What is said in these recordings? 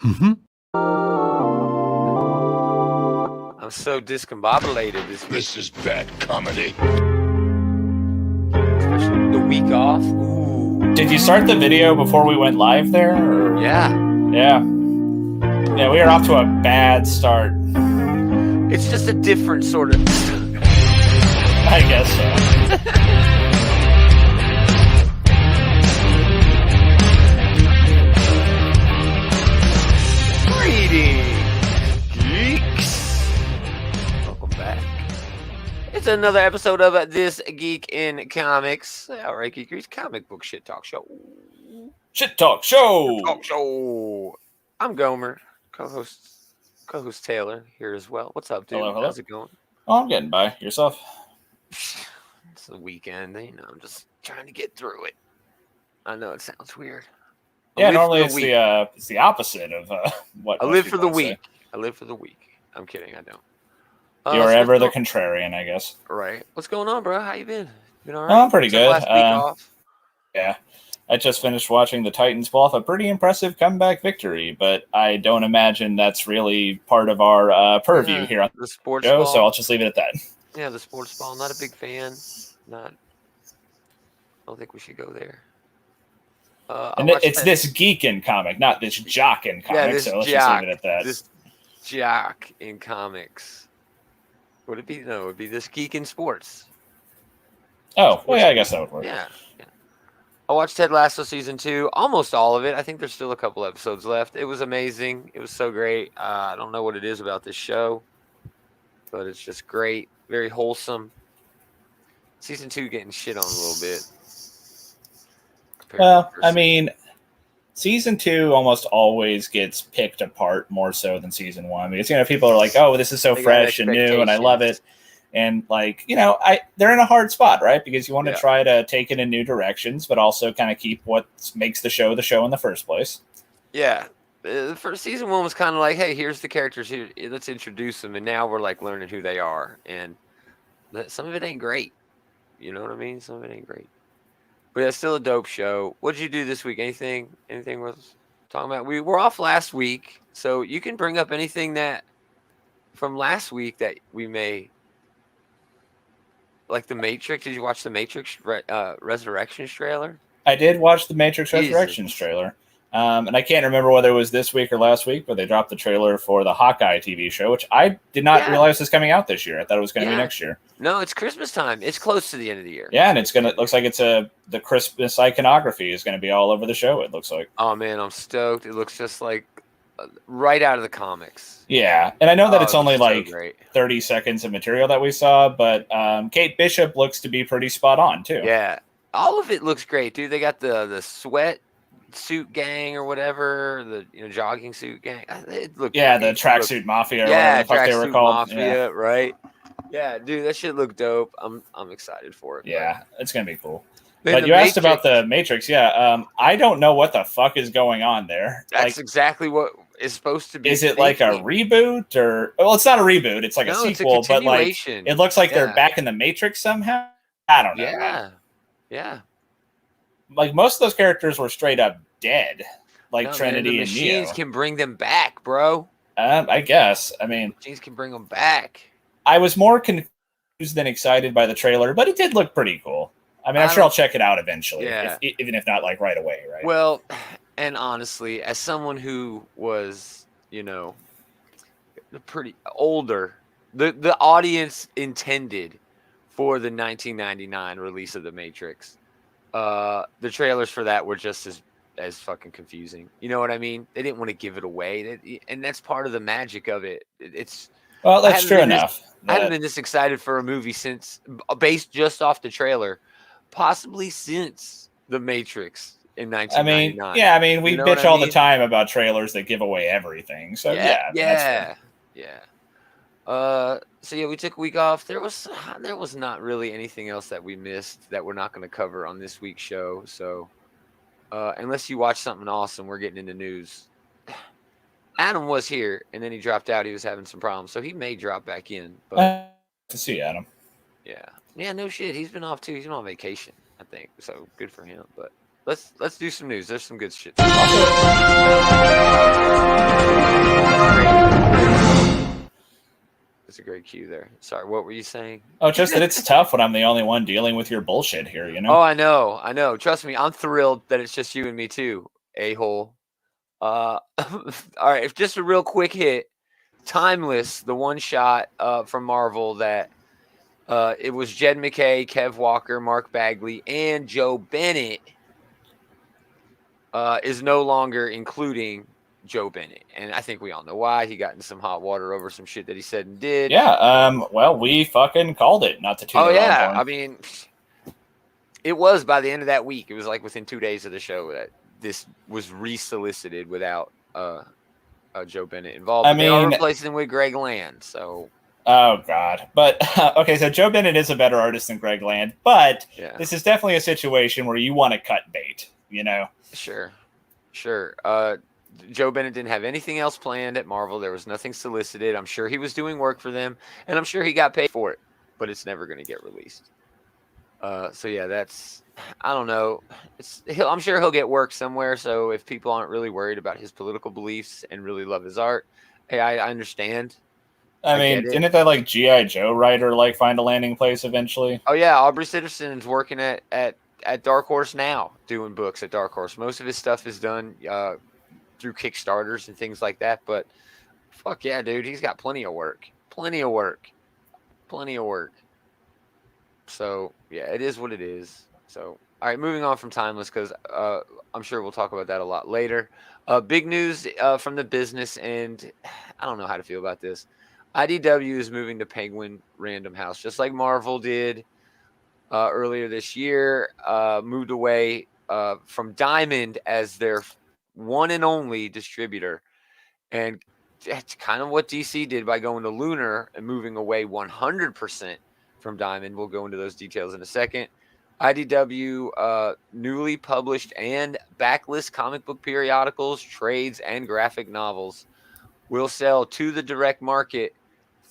Mm-hmm. I'm so discombobulated this week. This is bad comedy. Especially the week off. Ooh. Did you start the video before we went live there? Or? Yeah. Yeah, we are off to a bad start. It's just a different sort of... I guess so. Greetings, geeks. Welcome back. It's another episode of This Geek in Comics. All right, Geekers, comic book shit talk show. Shit talk show. Talk show. I'm Gomer, co-host Taylor here as well. What's up, dude? Hello. How's it going? Oh, I'm getting by. Yourself? It's the weekend, I'm just trying to get through it. I know it sounds weird. Yeah, normally it's the opposite of what I live for the week. week. I live for the week. I'm kidding, I don't. You're ever the contrarian, I guess. Right. What's going on, bro? How you been? Been all right? Oh, I'm pretty good. Last week off. Yeah. I just finished watching the Titans pull off a pretty impressive comeback victory, but I don't imagine that's really part of our purview here on the sports show, ball. so I'll just leave it at that. Yeah, the sports ball. Not a big fan. I don't think we should go there. And it's this geek in comic, not this jock in comic, so let's just leave it at that. This jock in comics. Would it be? No, it would be this geek in sports. Oh, well, yeah, I guess that would work. Yeah. I watched Ted Lasso season 2, almost all of it. I think there's still a couple episodes left. It was amazing. It was so great. I don't know what it is about this show, but it's just great. Very wholesome. Season 2 getting shit on a little bit. Well, I mean, season 2 almost always gets picked apart more so than season 1 because people are like, "Oh, this is so fresh and new, and I love it." And they're in a hard spot, right? Because you want to try to take it in new directions, but also kind of keep what makes the show in the first place. Yeah, the first season 1 was kind of like, "Hey, here's the characters here. Let's introduce them," and now we're like learning who they are, and some of it ain't great. You know what I mean? Some of it ain't great. But it's still a dope show. What did you do this week? Anything worth talking about? We were off last week, so you can bring up anything that from last week that we may like. The Matrix. Did you watch the Matrix Resurrections trailer? I did watch the Matrix Resurrections trailer. And I can't remember whether it was this week or last week, but they dropped the trailer for the Hawkeye TV show, which I did not realize was coming out this year. I thought it was going to be next year. No, it's Christmas time. It's close to the end of the year. Yeah, and looks like the Christmas iconography is going to be all over the show, it looks like. Oh, man, I'm stoked. It looks just like right out of the comics. Yeah, and I know that it's only 30 seconds of material that we saw, but Kate Bishop looks to be pretty spot on, too. Yeah, all of it looks great, dude. They got the sweat suit gang or whatever, the jogging suit gang. It looked the tracksuit mafia. Or yeah, whatever the fuck they were called. Mafia, right? Yeah, dude, that shit looked dope. I'm excited for it. Yeah, it's gonna be cool. But you asked about the Matrix. Yeah, I don't know what the fuck is going on there. That's exactly what is supposed to be. Is it like a reboot or? Well, it's not a reboot. It's like a sequel, but it looks like they're back in the Matrix somehow. I don't know. Yeah. Like most of those characters were straight up dead, like Trinity and Neo. Machines can bring them back, bro. I guess. I mean, machines can bring them back. I was more confused than excited by the trailer, but it did look pretty cool. I mean, I'm sure I'll check it out eventually, even if not like right away, right? Well, and honestly, as someone who was, pretty older, the audience intended for the 1999 release of The Matrix. The trailers for that were just as fucking confusing. You know what I mean? They didn't want to give it away, and that's part of the magic of it. That's true enough. I haven't been this excited for a movie since, based just off the trailer, possibly since The Matrix in 1999. I mean, we bitch all the time about trailers that give away everything. So yeah. So we took a week off. There was not really anything else that we missed that we're not going to cover on this week's show. So unless you watch something awesome, we're getting into news. Adam was here, and then he dropped out. He was having some problems, so he may drop back in. But to see Adam. Yeah, no shit. He's been off too. He's been on vacation, I think. So good for him. But let's do some news. There's some good shit. queue there. Sorry, what were you saying? Oh, just that it's tough when I'm the only one dealing with your bullshit here, you know? Oh, I know. Trust me, I'm thrilled that it's just you and me too, a-hole. All right, just a real quick hit. Timeless, the one shot from Marvel that it was Jed McKay, Kev Walker, Mark Bagley, and Joe Bennett is no longer including Joe Bennett. And I think we all know why. He got in some hot water over some shit that he said and did. Yeah, well, we fucking called it, not to toot Oh, our own yeah. horn. I mean, it was by the end of that week. It was like within 2 days of the show that this was resolicited without Joe Bennett involved. But they are replacing him with Greg Land, so... Oh, God. But, okay, so Joe Bennett is a better artist than Greg Land, but this is definitely a situation where you want to cut bait, you know? Sure. Joe Bennett didn't have anything else planned at Marvel. There was nothing solicited. I'm sure he was doing work for them, and I'm sure he got paid for it, but it's never going to get released. So, yeah, that's... I don't know. I'm sure he'll get work somewhere, so if people aren't really worried about his political beliefs and really love his art, hey, I understand. I mean, didn't that, like, G.I. Joe writer, like, find a landing place eventually? Oh, yeah, Aubrey Sitterson's working at Dark Horse now, doing books at Dark Horse. Most of his stuff is done through Kickstarters and things like that, but fuck yeah, dude, he's got plenty of work. So, yeah, it is what it is. So, all right, moving on from Timeless, because I'm sure we'll talk about that a lot later. Big news from the business, and I don't know how to feel about this. IDW is moving to Penguin Random House, just like Marvel did earlier this year. Moved away from Diamond as their one and only distributor. And that's kind of what DC did by going to Lunar and moving away 100% from Diamond. We'll go into those details in a second. IDW newly published and backlist comic book periodicals, trades, and graphic novels will sell to the direct market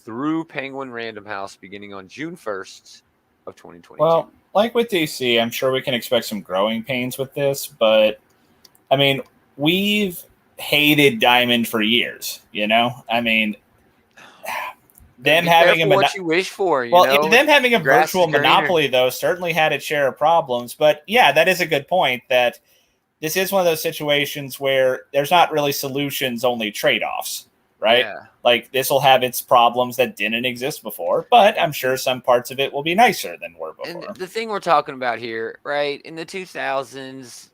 through Penguin Random House beginning on June 1st of 2022. Well, like with DC, I'm sure we can expect some growing pains with this, but I mean, we've hated Diamond for years, you know? I mean, them having what you wish for, them having a virtual monopoly, though, certainly had its share of problems. But yeah, that is a good point, that this is one of those situations where there's not really solutions, only trade-offs, right? Yeah. Like, this will have its problems that didn't exist before, but I'm sure some parts of it will be nicer than were before. And the thing we're talking about here, right, in the 2000s,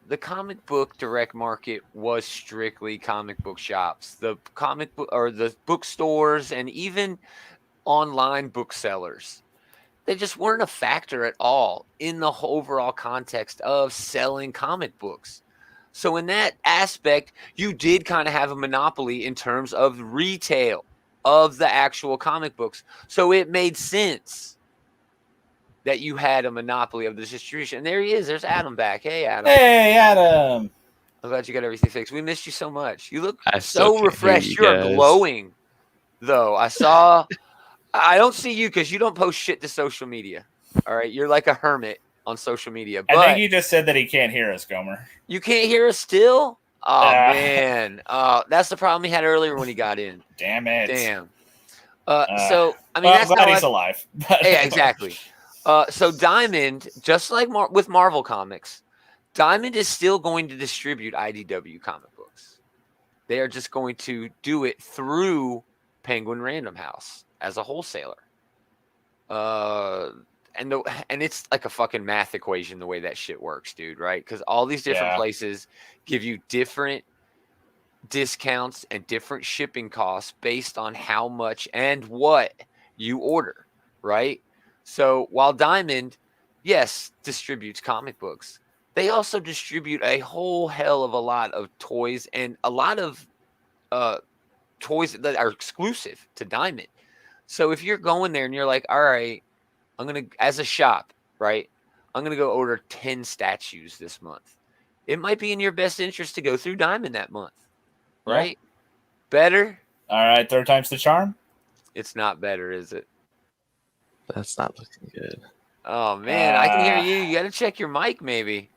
the comic book direct market was strictly comic book shops. The comic book or the bookstores and even online booksellers, they just weren't a factor at all in the overall context of selling comic books. So in that aspect, you did kind of have a monopoly in terms of retail of the actual comic books. So it made sense that you had a monopoly of the distribution. And there he is. There's Adam back. Hey, Adam. Hey, Adam. I'm glad you got everything fixed. We missed you so much. You look so refreshed. You're glowing, though. I don't see you because you don't post shit to social media. All right? You're like a hermit on social media. But I think you just said that he can't hear us, Gomer. You can't hear us still? Oh, man. That's the problem he had earlier when he got in. Damn it. Damn. So, I mean, that's I'm glad he's alive. Yeah, exactly. So Diamond, just like with Marvel Comics, Diamond is still going to distribute IDW comic books. They are just going to do it through Penguin Random House as a wholesaler. And it's like a fucking math equation the way that shit works, dude, right? Because all these different places give you different discounts and different shipping costs based on how much and what you order, right? So while Diamond, yes, distributes comic books, they also distribute a whole hell of a lot of toys and a lot of toys that are exclusive to Diamond. So if you're going there and you're like, all right, I'm going to, as a shop, right, I'm going to go order 10 statues this month. It might be in your best interest to go through Diamond that month, right? Yeah. Better? All right, third time's the charm? It's not better, is it? That's not looking good. Oh, man, I can hear you. You got to check your mic, maybe.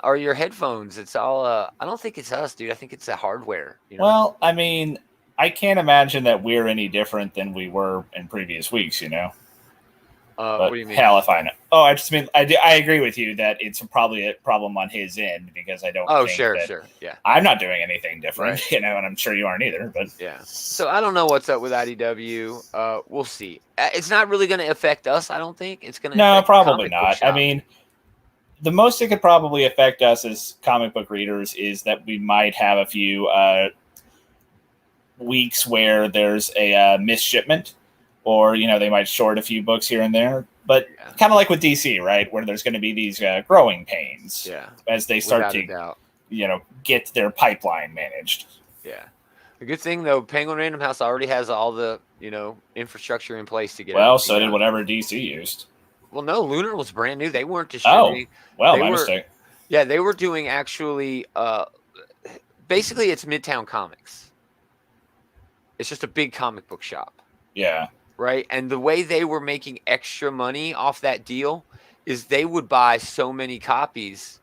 Or your headphones. It's all, I don't think it's us, dude. I think it's the hardware. You know? Well, I mean, I can't imagine that we're any different than we were in previous weeks, you know? But what do you mean? hell if I know. Oh, I just mean, I agree with you that it's probably a problem on his end because I don't think sure. Yeah. I'm not doing anything different, Right. you know, and I'm sure you aren't either, but. Yeah. So I don't know what's up with IDW. We'll see. It's not really going to affect us, I don't think. It's going to No, affect probably the comic book not. I shop. mean, the most it could probably affect us as comic book readers is that we might have a few weeks where there's a missed shipment, or you know they might short a few books here and there. But kind of like with DC, right, where there's going to be these growing pains as they start to, you know, get their pipeline managed. Yeah. The good thing though, Penguin Random House already has all the, you know, infrastructure in place to get. Well, so did whatever DC used. Well, no, Lunar was brand new. They weren't distributing. Oh, well, my mistake. Yeah, they were doing actually. Basically, it's Midtown Comics. It's just a big comic book shop. Yeah. Right, and the way they were making extra money off that deal is they would buy so many copies,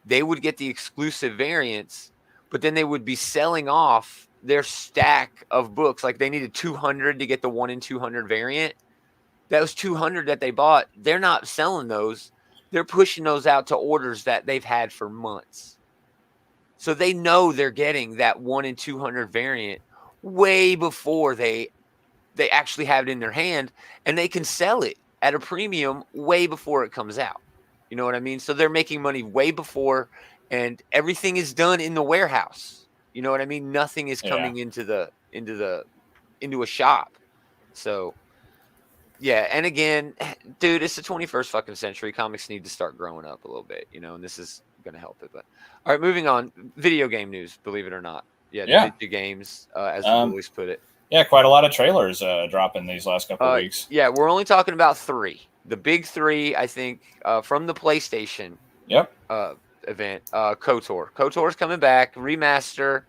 they would get the exclusive variants, but then they would be selling off their stack of books. Like they needed 200 to get the 1 in 200 variant. Those 200 that they bought, they're not selling those. They're pushing those out to orders that they've had for months. So they know they're getting that 1 in 200 variant way before they actually have it in their hand, and they can sell it at a premium way before it comes out. You know what I mean? So they're making money way before, and everything is done in the warehouse. You know what I mean? Nothing is coming into a shop. So yeah, and again, dude, it's the 21st fucking century. Comics need to start growing up a little bit, you know, and this is going to help it. But all right, moving on. Video game news, believe it or not. Yeah. Video games, as the boys put it. Yeah, quite a lot of trailers dropping these last couple of weeks. Yeah, we're only talking about 3. The big 3, I think, from the PlayStation event. KOTOR. KOTOR's coming back. Remaster.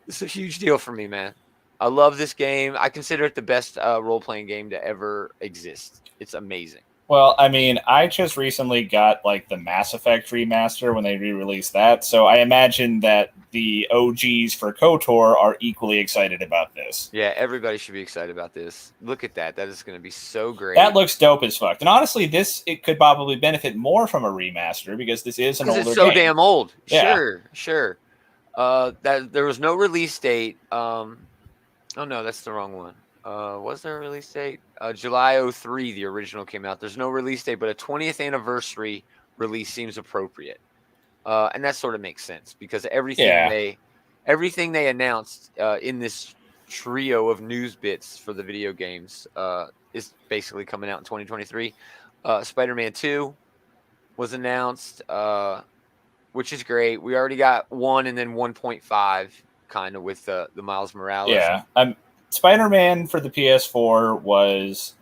It's a huge deal for me, man. I love this game. I consider it the best role-playing game to ever exist. It's amazing. Well, I mean, I just recently got like the Mass Effect remaster when they re-released that, so I imagine that the OGs for KOTOR are equally excited about this. Yeah, everybody should be excited about this. Look at that. That is going to be so great. That looks dope as fuck. And honestly, it could probably benefit more from a remaster because this is an older game. It's so damn old. Yeah. Sure. That there was no release date. Oh no, that's the wrong one. Was there a release date? July 2003, the original came out. There's no release date, but a 20th anniversary release seems appropriate. And that sort of makes sense because everything they announced in this trio of news bits for the video games is basically coming out in 2023. Spider-Man 2 was announced, which is great. We already got 1 and then 1.5 kind of with the Miles Morales. Yeah. Spider-Man for the PS4 was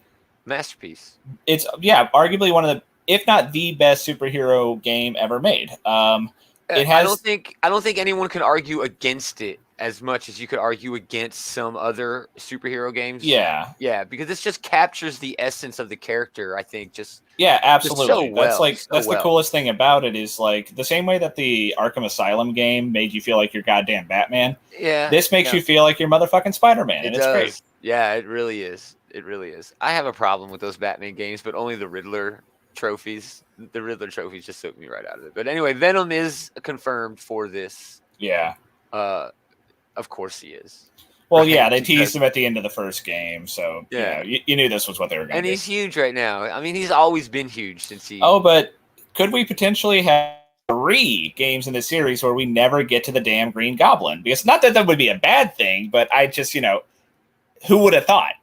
masterpiece. It's arguably one of the, if not the best superhero game ever made. It has. I don't think anyone can argue against it as much as you could argue against some other superhero games. Yeah, because this just captures the essence of the character. I think absolutely. That's the coolest thing about it is like the same way that the Arkham Asylum game made you feel like you're goddamn Batman. Yeah, this makes you feel like you're motherfucking Spider-Man, and it's great. Yeah, it really is. It really is. I have a problem with those Batman games, but only the Riddler trophies. The Riddler trophies just took me right out of it. But anyway, Venom is confirmed for this. Yeah. Of course he is. Well, right? Yeah, they teased him at the end of the first game, so you knew this was what they were going to do. And he's huge right now. I mean, he's always been huge since he... Oh, but could we potentially have 3 games in the series where we never get to the damn Green Goblin? Because not that would be a bad thing, but I just, who would have thought,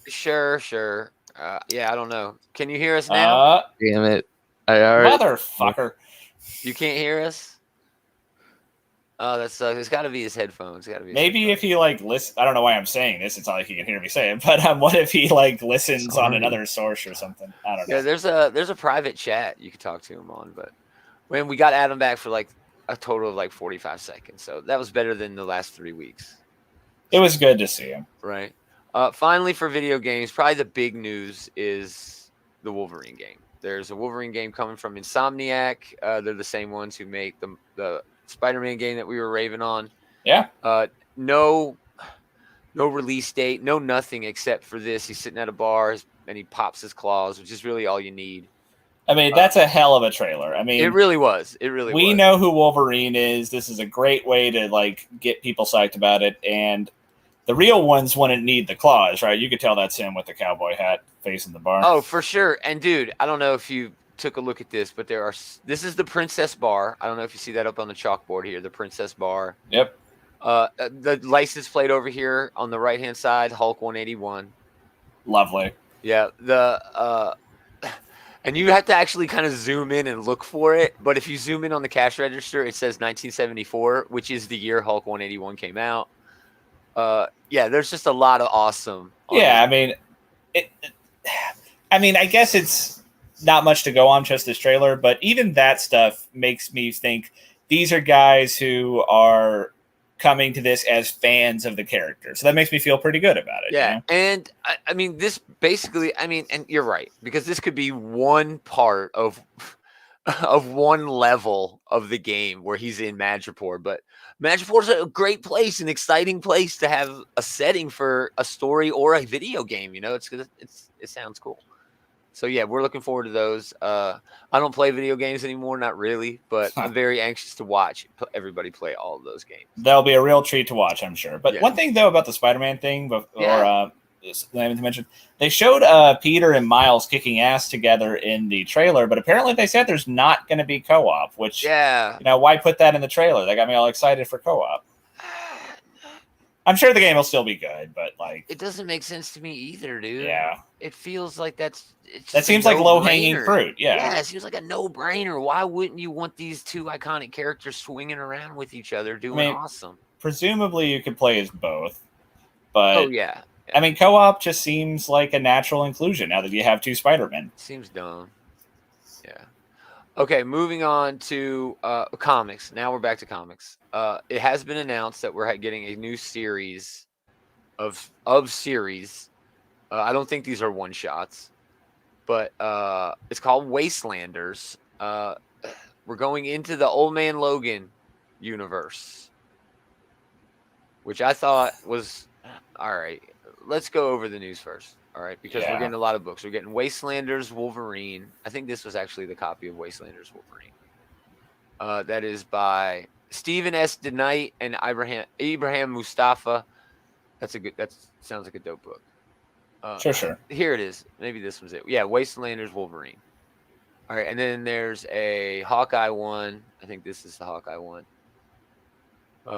Sure. Yeah, I don't know. Can you hear us now? Damn it. Motherfucker. You can't hear us? Oh, that sucks. It's got to be his headphones. Maybe if he listen. I don't know why I'm saying this. It's not like he can hear me say it. But what if he listens on another source or something? I don't know. Yeah, there's a private chat you could talk to him on. But when we got Adam back for a total of 45 seconds, so that was better than the last 3 weeks. It was good to see him. Right. Finally, for video games, probably the big news is the Wolverine game. There's a Wolverine game coming from Insomniac. They're the same ones who make the Spider-Man game that we were raving on. Yeah. no release date, no nothing except for this. He's sitting at a bar and he pops his claws, which is really all you need. I mean, that's a hell of a trailer. I mean, it really was. It really was. We know who Wolverine is. This is a great way to like get people psyched about it. And the real ones wouldn't need the claws, right? You could tell that's him with the cowboy hat facing the bar. Oh, for sure. And dude, I don't know if you took a look at this, but this is the Princess Bar. I don't know if you see that up on the chalkboard here, the Princess Bar. Yep. The license plate over here on the right hand side, Hulk 181. Lovely. Yeah. And you have to actually kind of zoom in and look for it. But if you zoom in on the cash register, it says 1974, which is the year Hulk 181 came out. Yeah, there's just a lot of awesome. Yeah, I mean, I guess it's not much to go on just this trailer, but even that stuff makes me think these are guys who are coming to this as fans of the character. So that makes me feel pretty good about it. Yeah. You know? And I mean, this basically, and you're right, because this could be one part of one level of the game where he's in Madripoor, but Madripoor's a great place, an exciting place to have a setting for a story or a video game. You know, it sounds cool. So yeah, we're looking forward to those. I don't play video games anymore, not really, but I'm very anxious to watch everybody play all of those games. That'll be a real treat to watch, I'm sure. But one thing though about the Spider-Man thing, I haven't mentioned, they showed Peter and Miles kicking ass together in the trailer, but apparently they said there's not going to be co-op. Which, why put that in the trailer? That got me all excited for co-op. I'm sure the game will still be good, but like it doesn't make sense to me either, dude. Yeah, it feels like that seems like low-hanging fruit. Yeah, it seems like a no-brainer. Why wouldn't you want these two iconic characters swinging around with each other, doing awesome? Presumably, you could play as both, but yeah. I mean, co-op just seems like a natural inclusion now that you have two Spider-Men. Seems dumb. Yeah. Okay, moving on to comics. Now we're back to comics. It has been announced that we're getting a new series of series. I don't think these are one-shots, but it's called Wastelanders. We're going into the Old Man Logan universe, which I thought was all right. Let's go over the news first. All right, because we're getting a lot of books. We're getting Wastelanders Wolverine. I think this was actually the copy of Wastelanders Wolverine. That is by Stephen S. DeKnight and Ibrahim Mustafa. That sounds like a dope book. Sure. Here it is. Maybe this was it. Yeah, Wastelanders Wolverine. All right, and then there's a Hawkeye one. I think this is the Hawkeye one.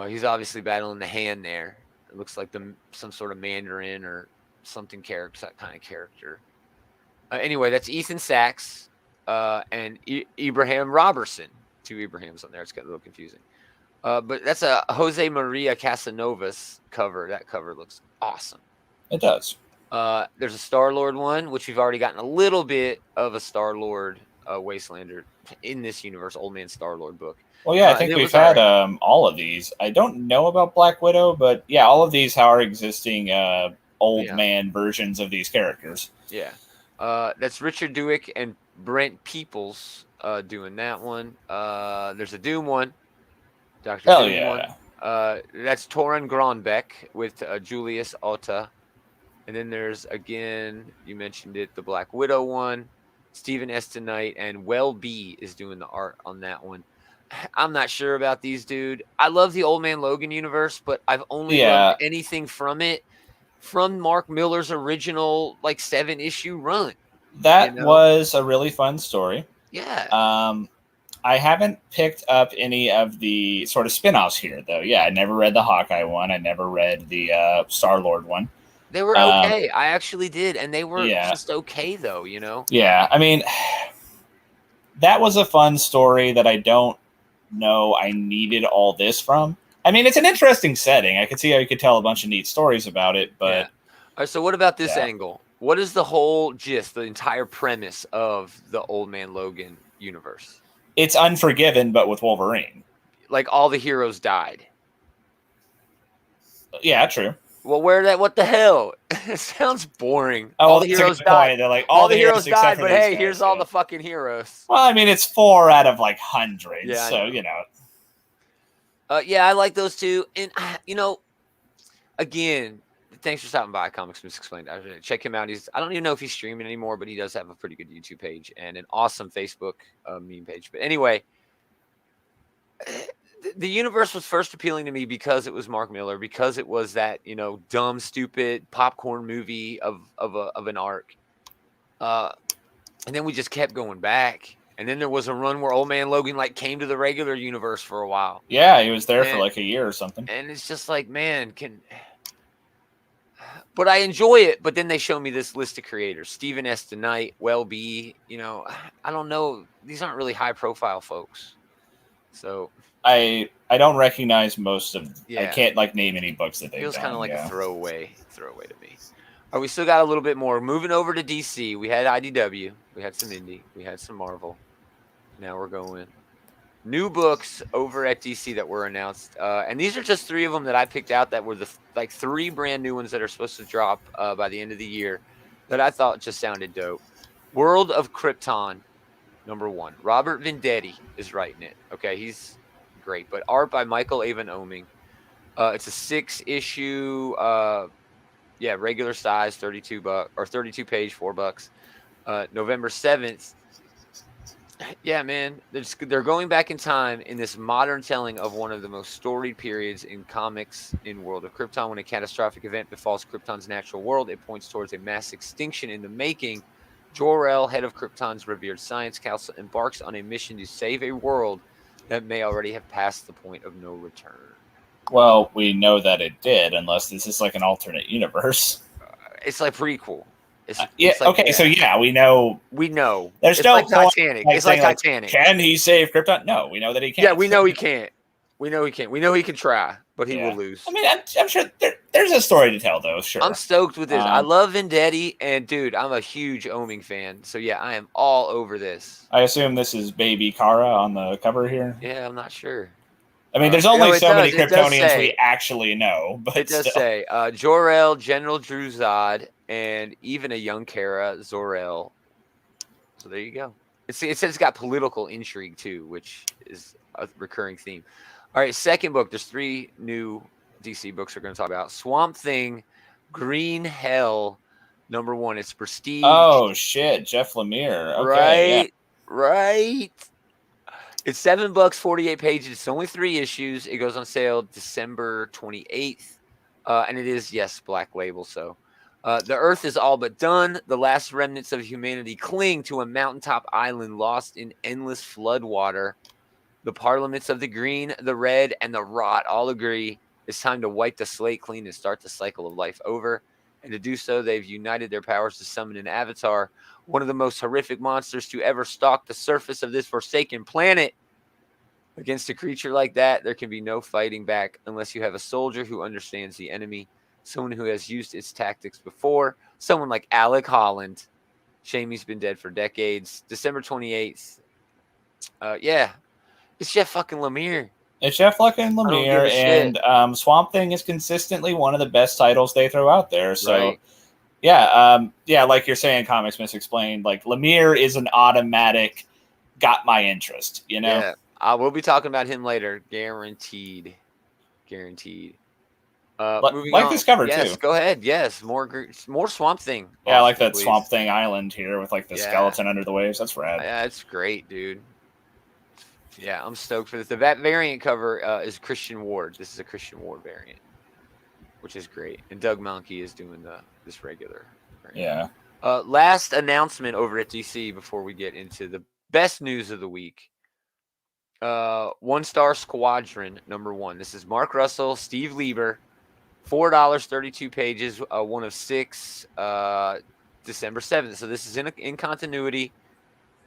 He's obviously battling the Hand there. It looks like some sort of Mandarin or something character, that kind of character. Anyway, that's Ethan Sachs and Ibrahim Robertson. Two Ibrahims on there. It's got a little confusing. But that's a Jose Maria Casanovas cover. That cover looks awesome. It does. There's a Star-Lord one, which we've already gotten a little bit of a Star-Lord Wastelander in this universe, Old Man Star-Lord book. Well, yeah, I think we've had all of these. I don't know about Black Widow, but yeah, all of these are existing old man versions of these characters. Yeah. That's Richard Dewick and Brent Peoples doing that one. There's a Doom one. Dr. Doom one. That's Torun Gronbeck with Julius Otta. And then there's, again, you mentioned it, the Black Widow one. Stephen S. DeKnight and Well B is doing the art on that one. I'm not sure about these, dude. I love the Old Man Logan universe, but I've only loved anything from it from Mark Miller's original 7-issue run. That was a really fun story. Yeah. I haven't picked up any of the sort of spin-offs here, though. Yeah, I never read the Hawkeye one. I never read the Star-Lord one. They were okay. I actually did, and they were just okay, though, you know? Yeah, I mean, that was a fun story that I don't know I needed all this from. I mean, it's an interesting setting. I could see how you could tell a bunch of neat stories about it, but... Yeah. All right, so what about this angle? What is the whole gist, the entire premise of the Old Man Logan universe? It's Unforgiven, but with Wolverine. Like, all the heroes died. Yeah, true. Well, what the hell? It sounds boring. Oh, all the heroes died. They're like, all the heroes died, but hey, here's all the fucking heroes. Well, I mean, it's 4 out of hundreds, so, you know. Yeah, I like those two. And, again, thanks for stopping by. Comics Explained. Check him out. I don't even know if he's streaming anymore, but he does have a pretty good YouTube page and an awesome Facebook meme page. But anyway, the universe was first appealing to me because it was Mark Miller, because it was that, dumb, stupid popcorn movie of an arc. And then we just kept going back. And then there was a run where Old Man Logan came to the regular universe for a while. Yeah, he was there for a year or something. And it's just man, but I enjoy it. But then they show me this list of creators: Stephen S. DeKnight, Welby. I don't know. These aren't really high profile folks. So I don't recognize most of. Yeah. I can't name any books that they've done. Feels kind of like a throwaway to me. We still got a little bit more. Moving over to DC, we had IDW, we had some indie, we had some Marvel. Now we're going new books over at DC that were announced, and these are just 3 of them that I picked out that were the 3 brand new ones that are supposed to drop by the end of the year that I thought just sounded dope. World of Krypton, #1. Robert Venditti is writing it. Okay, he's great, but art by Michael Avon Oeming. It's a 6-issue. Regular size, $32 or 32 page, $4. November 7th. Yeah, man, they're going back in time in this modern telling of one of the most storied periods in comics in World of Krypton. When a catastrophic event befalls Krypton's natural world, it points towards a mass extinction in the making. Jor-El, head of Krypton's revered science council, embarks on a mission to save a world that may already have passed the point of no return. Well, we know that it did, unless this is an alternate universe. It's prequel. We know. We know. There's no Titanic. It's like Titanic. Can he save Krypton? No, we know that he can't. Yeah, we know he can't. We know he can't. We know he can try, but he will lose. I mean, I'm sure there's a story to tell, though. Sure. I'm stoked with this. I love Venditti, and dude, I'm a huge Oeming fan. So yeah, I am all over this. I assume this is Baby Kara on the cover here. Yeah, I'm not sure. I mean, there's only so many Kryptonians we actually know, but it does say Jor-El, General Druzad, and even a young Kara, Zor-El. So there you go. It says it's got political intrigue too, which is a recurring theme. All right, second book. There's 3 new DC books we're going to talk about. Swamp Thing, Green Hell, #1. It's Prestige. Oh shit, Jeff Lemire. Okay, right. It's $7, 48 pages. It's only 3 issues. It goes on sale December 28th. And it is, yes, Black Label. So the Earth is all but done. The last remnants of humanity cling to a mountaintop island lost in endless floodwater. The parliaments of the green, the red, and the rot all agree it's time to wipe the slate clean and start the cycle of life over. And to do so, they've united their powers to summon an avatar, one of the most horrific monsters to ever stalk the surface of this forsaken planet. Against a creature like that, there can be no fighting back unless you have a soldier who understands the enemy, someone who has used its tactics before, someone like Alec Holland. Shame he's been dead for decades. December 28th. It's Jeff fucking Lemire. It's Jeff fucking Lemire, and Swamp Thing is consistently one of the best titles they throw out there. So, right. Like you're saying, Comics Misexplained, Lemire is an automatic got my interest, Yeah, I will be talking about him later, guaranteed. Moving on. This cover, too. Yes, go ahead. Yes, more Swamp Thing. Yeah, I like that please. Swamp Thing island here with the skeleton under the waves. That's rad. Yeah, it's great, dude. Yeah, I'm stoked for this. That variant cover is Christian Ward. This is a Christian Ward variant, which is great. And Doug Mahnke is doing this regular variant. Yeah. Last announcement over at DC before we get into the best news of the week. One Star Squadron, #1. This is Mark Russell, Steve Lieber, $4, 32 pages, 1 of 6, December 7th. So this is in continuity,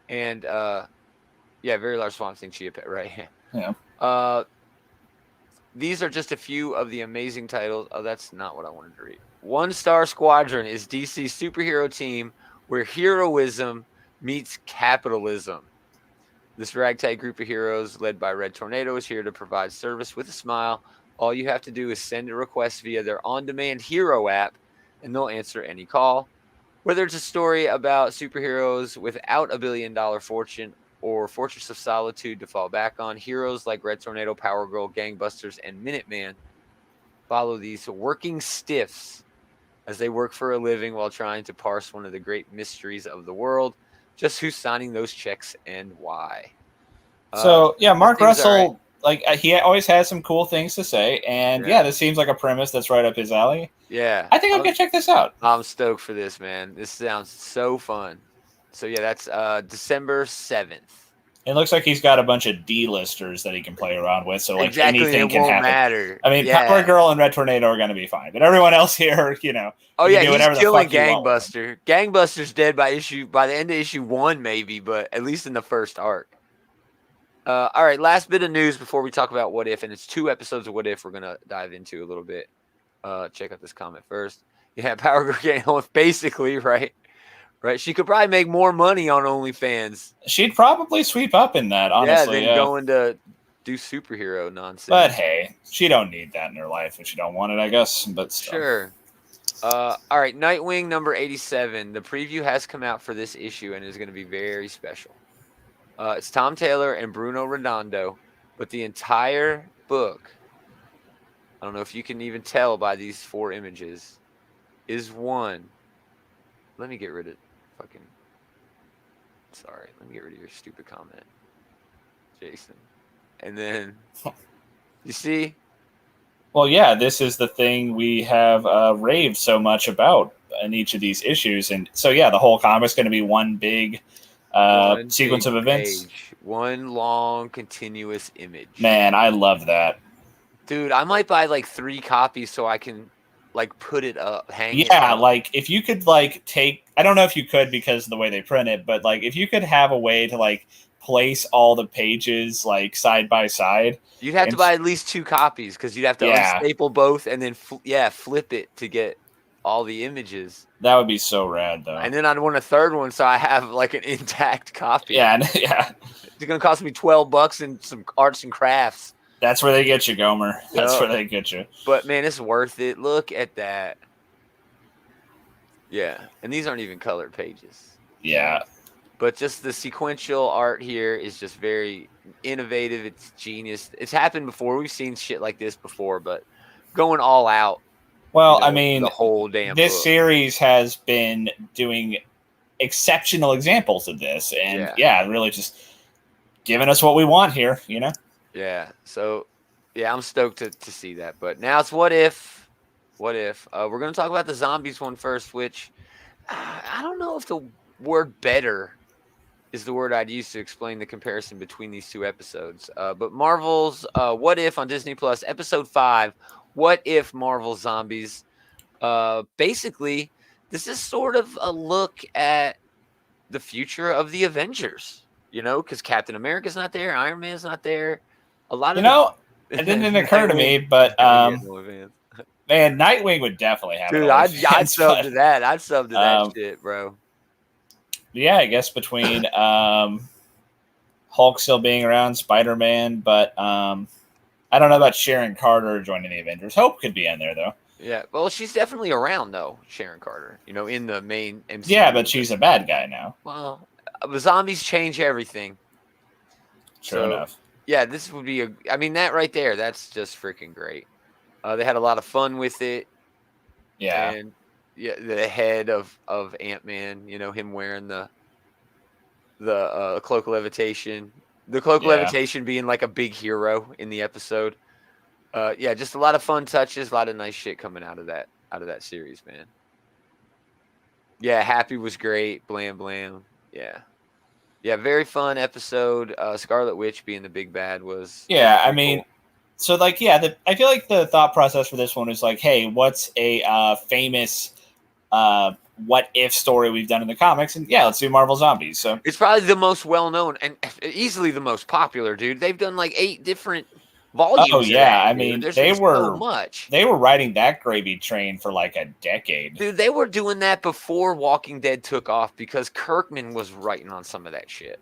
and very large Swamp Thing Chia Pet, right? Yeah. These are just a few of the amazing titles. Oh, that's not what I wanted to read. One Star Squadron is DC's superhero team where heroism meets capitalism. This ragtag group of heroes led by Red Tornado is here to provide service with a smile. All you have to do is send a request via their on-demand hero app, and they'll answer any call. Whether it's a story about superheroes without $1 billion fortune or Fortress of Solitude to fall back on, heroes like Red Tornado, Power Girl, Gangbusters, and Minuteman follow these working stiffs as they work for a living while trying to parse one of the great mysteries of the world. Just who's signing those checks and why. So yeah, Mark Russell, right. he always has some cool things to say, and yeah, this seems like a premise that's right up his alley. Yeah, I think I'm gonna check this out. I'm stoked for this, man. This sounds so fun. So yeah, that's December 7th. It looks like he's got a bunch of D-listers that he can play around with, so like exactly, anything can happen. Matter. I mean, Power Girl and Red Tornado are going to be fine, but everyone else here, you know, oh you yeah, can do whatever he's killing the fuck you want with Gangbuster. Gangbuster's dead by the end of issue 1, maybe, but at least in the first arc. All right, last bit of news before we talk about What If, and it's 2 episodes of What If we're gonna dive into a little bit. Check out this comment first. Yeah, Power Girl getting basically right. She could probably make more money on OnlyFans. She'd probably sweep up in that, honestly. Than going to do superhero nonsense. But hey, she don't need that in her life if she don't want it, I guess. But still. Sure. All right, Nightwing number 87. The preview has come out for this issue and is going to be very special. It's Tom Taylor and Bruno Redondo, but the entire book, I don't know if you can even tell by these 4 images, is one. Let me get rid of fucking. Sorry, let me get rid of your stupid comment, Jason. And then, you see? Well, yeah, this is the thing we have raved so much about in each of these issues. And so, yeah, the whole comic's going to be one big sequence of events. One long, continuous image. Man, I love that. Dude, I might buy like 3 copies so I can like put it up, hang it Yeah, up. like if you could like take, I don't know if you could because of the way they print it, but like if you could have a way to like place all the pages like side by side. You'd have to buy at least 2 copies because you'd have to unstaple both and then flip it to get all the images. That would be so rad, though. And then I'd want a third one so I have like an intact copy. Yeah, yeah. It's gonna cost me $12 and some arts and crafts. That's where they get you, Gomer. That's where they get you. But man, it's worth it. Look at that. Yeah, and these aren't even colored pages. Yeah. But just the sequential art here is just very innovative. It's genius. It's happened before. We've seen shit like this before, but going all out. Well, I mean, the whole damn this book. series has been doing exceptional examples of this, and really just giving us what we want here, you know? Yeah. So, yeah, I'm stoked to see that. But now it's What If. What If? We're going to talk about the zombies one first, which I don't know if the word better is the word I'd use to explain the comparison between these 2 episodes. But Marvel's What If on Disney Plus, episode 5, What If Marvel Zombies? Basically, this is sort of a look at the future of the Avengers, you know, because Captain America's not there, Iron Man's not there. A lot of it didn't occur to me, but man, Nightwing would definitely have. Dude, I'd sub to that. I'd sub to that shit, bro. Yeah, I guess between Hulk still being around, Spider-Man, but I don't know about Sharon Carter joining the Avengers. Hope could be in there though. Yeah, well, she's definitely around though, Sharon Carter. You know, in the main MCU. Yeah, but she's a bad guy now. Well, the zombies change everything. True enough. Yeah, this would be I mean, that right there, that's just freaking great. They had a lot of fun with it. Yeah. And yeah, the head of Ant-Man, you know, him wearing the cloak of levitation. The cloak of levitation being like a big hero in the episode. Yeah, just a lot of fun touches, a lot of nice shit coming out of that series, man. Yeah, Happy was great. Blam Blam. Yeah, very fun episode. Scarlet Witch being the big bad was. Yeah, I mean, cool. So like, yeah, I feel like the thought process for this one is like, hey, what's a famous what if story we've done in the comics? And yeah, let's do Marvel Zombies. So it's probably the most well known and easily the most popular, dude. They've done like 8 different volumes. Oh yeah, I mean, There's they were so much. They were riding that gravy train for like a decade. Dude, they were doing that before Walking Dead took off because Kirkman was writing on some of that shit.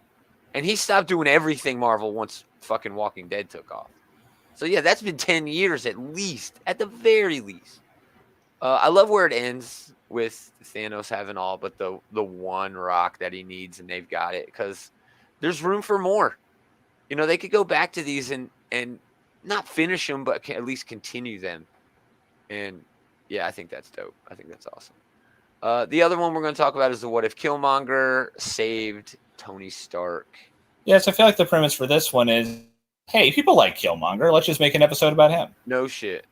And he stopped doing everything Marvel once fucking Walking Dead took off. So yeah, that's been 10 years at least, at the very least. I love where it ends with Thanos having all but the one rock that he needs, and they've got it because there's room for more. You know, they could go back to these and not finish them, but at least continue them. And yeah, I think that's dope. I think that's awesome. The other one we're going to talk about is the what if Killmonger saved Tony Stark. Yes, I feel like the premise for this one is, hey, people like Killmonger. Let's just make an episode about him. No shit.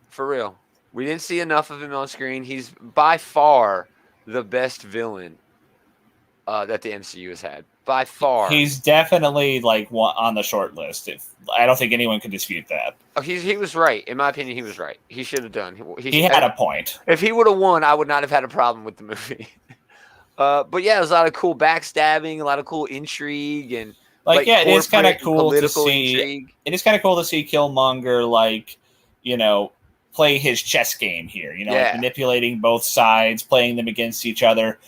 For real. We didn't see enough of him on screen. He's by far the best villain that the MCU has had. By far. He's definitely like on the short list. I don't think anyone can dispute that. Oh, he was right. In my opinion, he was right. He should have done. He had a point. If he would have won, I would not have had a problem with the movie. But yeah, there's a lot of cool backstabbing, a lot of cool intrigue, and it is kind of cool to see. Intrigue. It is kind of cool to see Killmonger, play his chess game here. Like manipulating both sides, playing them against each other.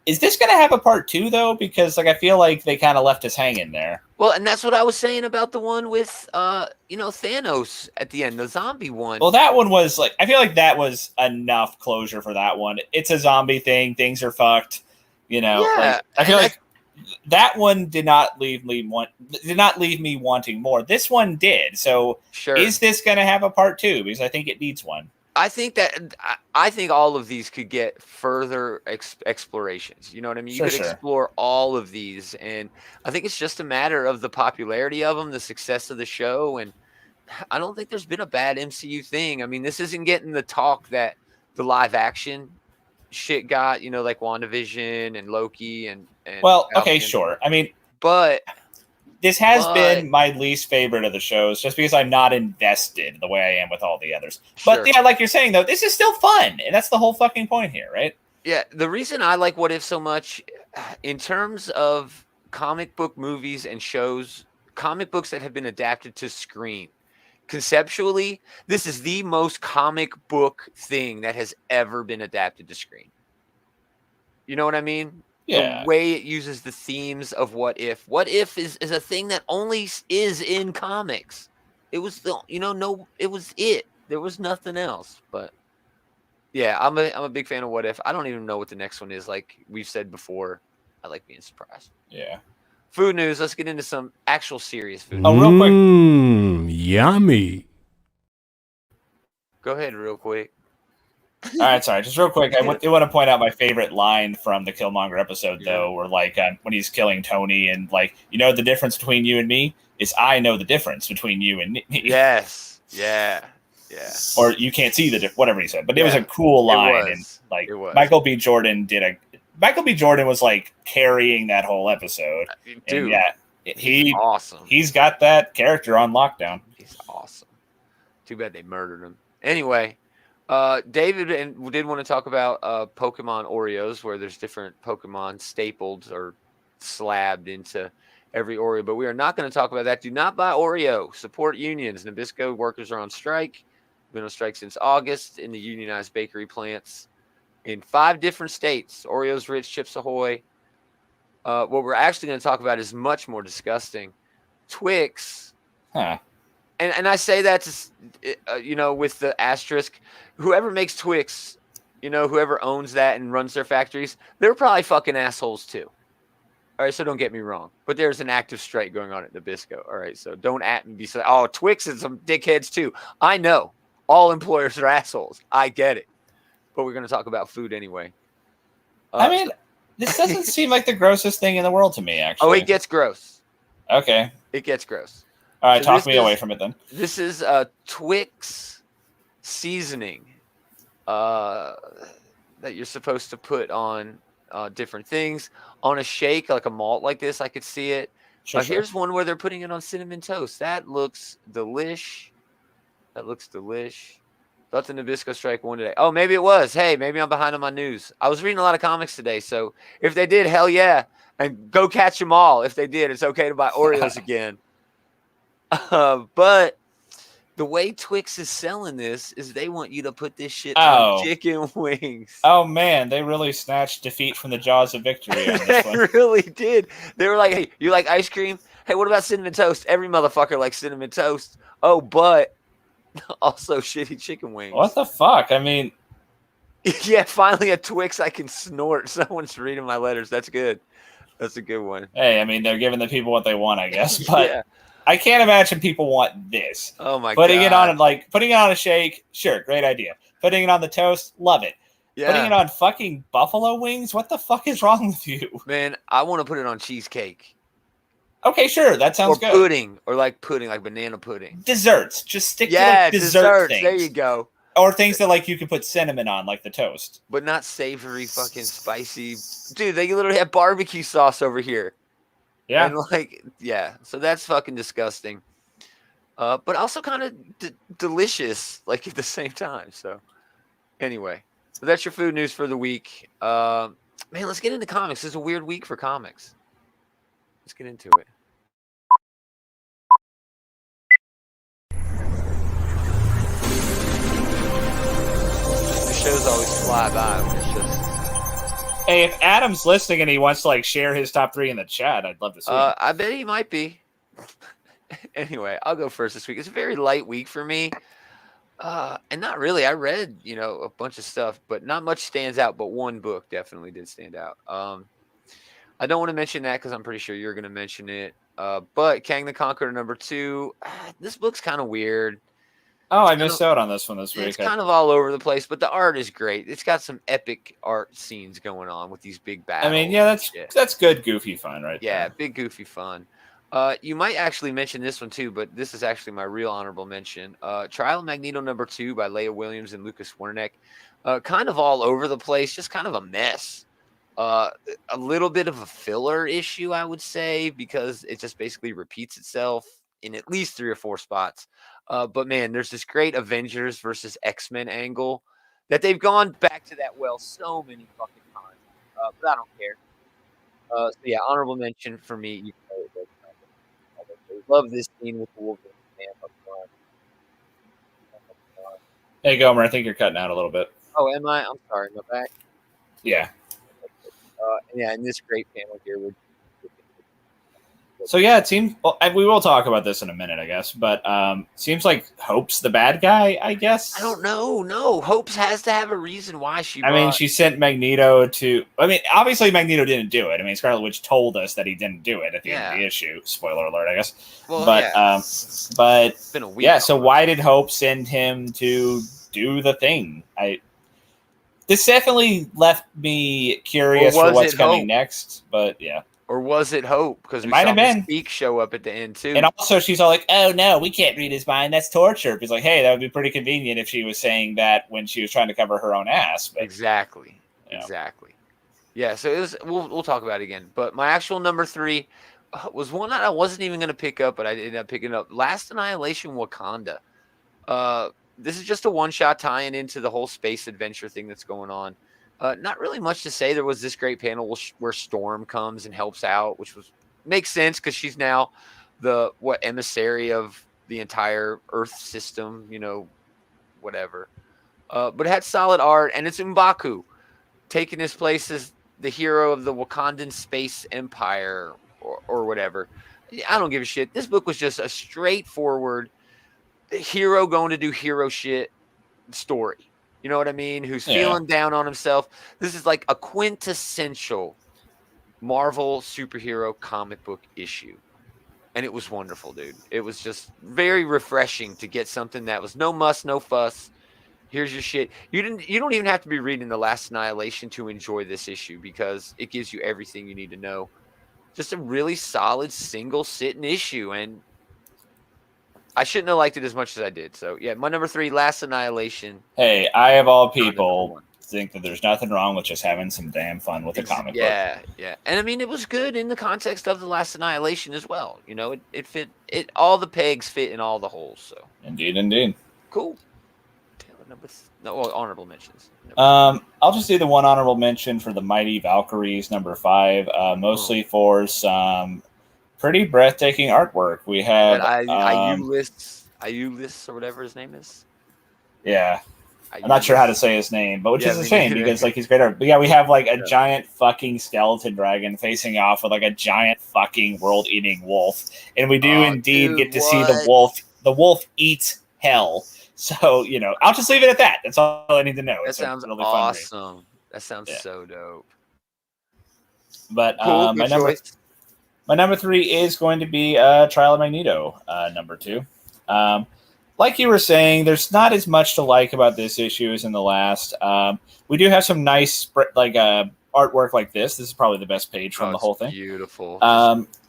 Is this going to have a part 2 though? Because I feel like they kind of left us hanging there. Well, and that's what I was saying about the one with Thanos at the end, the zombie one. Well, that one was I feel like that was enough closure for that one. It's a zombie thing. Things are fucked. I feel like that one did not leave me wanting more. This one did. So sure. Is this going to have a part 2? Because I think it needs one. I think all of these could get further explorations. You know what I mean? You could explore all of these, and I think it's just a matter of the popularity of them, the success of the show, and I don't think there's been a bad MCU thing. I mean, this isn't getting the talk that the live action shit got, like WandaVision and Loki and well, okay, sure. I mean, but this has been my least favorite of the shows just because I'm not invested the way I am with all the others. But yeah, like you're saying, though, this is still fun. And that's the whole fucking point here, right? Yeah. The reason I like What If so much in terms of comic book movies and shows, comic books that have been adapted to screen, conceptually, this is the most comic book thing that has ever been adapted to screen. You know what I mean? Yeah. The way it uses the themes of What If. What If is a thing that only is in comics. It was it was it. There was nothing else. But yeah, I'm a big fan of What If. I don't even know what the next one is. Like we've said before, I like being surprised. Yeah. Food news. Let's get into some actual serious food. Oh, real quick. Yummy. Go ahead, real quick. All right, sorry. Just real quick, I do want to point out my favorite line from the Killmonger episode, though, where when he's killing Tony and the difference between you and me is I know the difference between you and me. Yes. Yeah. Yeah. Or you can't see whatever he said, but it was a cool line. It was. Michael B. Jordan was carrying that whole episode. Dude, and he's awesome. He's got that character on lockdown. He's awesome. Too bad they murdered him. Anyway. David did want to talk about Pokemon Oreos, where there's different Pokemon stapled or slabbed into every Oreo, but we are not going to talk about that. Do not buy Oreo. Support unions. Nabisco workers are on strike. Been on strike since August in the unionized bakery plants in 5 different states. Oreos, Ritz, Chips Ahoy. What we're actually going to talk about is much more disgusting. Twix. Huh. And I say that to, with the asterisk, whoever makes Twix, whoever owns that and runs their factories, they're probably fucking assholes too. All right, so don't get me wrong, but there's an active strike going on at Nabisco. All right, so don't at me be saying, oh, Twix is some dickheads too. I know all employers are assholes. I get it, but we're going to talk about food anyway. This doesn't seem like the grossest thing in the world to me, actually. Oh, it gets gross. Okay. It gets gross. All right, talk me away from it then. This is Twix seasoning that you're supposed to put on different things. On a shake, like a malt like this, I could see it. Sure. Here's one where they're putting it on cinnamon toast. That looks delish. Thought the Nabisco strike won today. Oh, maybe it was. Hey, maybe I'm behind on my news. I was reading a lot of comics today, so if they did, hell yeah. And go catch them all. If they did, it's okay to buy Oreos again. But the way Twix is selling this is they want you to put this shit on chicken wings. Oh, man. They really snatched defeat from the jaws of victory on this one. They really did. They were like, hey, you like ice cream? Hey, what about cinnamon toast? Every motherfucker likes cinnamon toast. Oh, but also shitty chicken wings. What the fuck? I mean... Yeah, finally a Twix I can snort. Someone's reading my letters. That's good. That's a good one. Hey, I mean, they're giving the people what they want, I guess. But yeah. I can't imagine people want this. Oh my putting god! Putting it on a shake, sure, great idea. Putting it on the toast, love it. Yeah. Putting it on fucking buffalo wings, what the fuck is wrong with you? Man, I want to put it on cheesecake. Okay, sure, that sounds good. Pudding, like banana pudding. Desserts, just stick to like dessert things. There you go. Or things that like you could put cinnamon on, like the toast, but not savory, fucking spicy. Dude, they literally have barbecue sauce over here. Yeah, and like so that's fucking disgusting. But also kind of delicious, like at the same time. So anyway, so that's your food news for the week. Man, let's get into comics. This is a weird week for comics. Let's get into it. The shows always fly by when it's just. Hey, if Adam's listening and he wants to like share his top 3 in the chat, I'd love to see. I bet he might be. Anyway, I'll go first this week. It's a very light week for me. And not really. I read, a bunch of stuff, but not much stands out. But one book definitely did stand out. I don't want to mention that because I'm pretty sure you're going to mention it. But Kang the Conqueror #2. This book's kind of weird. Oh, I missed out on this one this week. It's kind of all over the place, but the art is great. It's got some epic art scenes going on with these big battles. I mean, yeah, that's good, goofy fun, right? Yeah, there. big goofy fun. You might actually mention this one too, but this is actually my real honorable mention. Trial of Magneto #2 by Leah Williams and Lucas Wernick. Kind of all over the place, just kind of a mess. A little bit of a filler issue, I would say, because it just basically repeats itself in at least 3 or 4 spots. But man, there's this great Avengers versus X-Men angle that they've gone back to that well so many fucking times. But I don't care. So yeah, honorable mention for me. Love this scene with the Wolverine. Hey, Gomer, I think you're cutting out a little bit. Oh, am I? I'm sorry. Am I back? Yeah. Yeah, and this great panel here would. So yeah, it seems we will talk about this in a minute, I guess. But seems like Hope's the bad guy, I guess. I don't know. No, Hope's has to have a reason why she. I mean, she sent Magneto to. I mean, obviously Magneto didn't do it. I mean, Scarlet Witch told us that he didn't do it at the end of the issue. Spoiler alert, I guess. Well, but it's been a week. Yeah. So why did Hope send him to do the thing? This definitely left me curious for what's coming next. But yeah. Or was it Hope? Because we might saw have been Geek show up at the end too. And also, she's all like, "Oh no, we can't read his mind. That's torture." He's like, "Hey, that would be pretty convenient if she was saying that when she was trying to cover her own ass." But, exactly. Yeah. So it was. We'll talk about it again. But my actual #3 was one that I wasn't even going to pick up, but I ended up picking up. Last Annihilation Wakanda. This is just a one-shot tie-in into the whole space adventure thing that's going on. Not really much to say. There was this great panel where Storm comes and helps out, which makes sense because she's now the emissary of the entire Earth system, whatever. But it had solid art, and it's M'Baku taking his place as the hero of the Wakandan Space Empire or whatever. I don't give a shit. This book was just a straightforward hero going to do hero shit story. You know what I mean? Who's feeling down on himself. This is like a quintessential Marvel superhero comic book issue. And it was wonderful, dude. It was just very refreshing to get something that was no muss, no fuss. Here's your shit. You don't even have to be reading The Last Annihilation to enjoy this issue because it gives you everything you need to know. Just a really solid single sitting issue, and I shouldn't have liked it as much as I did. So, yeah, my #3, Last Annihilation. Hey, I, of all people, think that there's nothing wrong with just having some damn fun with a comic book. Yeah. And, I mean, it was good in the context of The Last Annihilation as well. It fit. All the pegs fit in all the holes. So Indeed. Cool. Honorable mentions. I'll just do the one honorable mention for the Mighty Valkyries #5, mostly for some pretty breathtaking artwork. We have Iulis or whatever his name is. Yeah. I'm not sure how to say his name, but which is a shame because he's great art. But yeah, we have a giant fucking skeleton dragon facing off with a giant fucking world-eating wolf. And we do indeed get to see the wolf. The wolf eats hell. So, I'll just leave it at that. That's all I need to know. That sounds really awesome. That sounds so dope. But cool, my My number 3 is going to be Trial of Magneto, number 2. Like you were saying, there's not as much to like about this issue as in the last. We do have some nice artwork like this. This is probably the best page from the whole thing. Beautiful.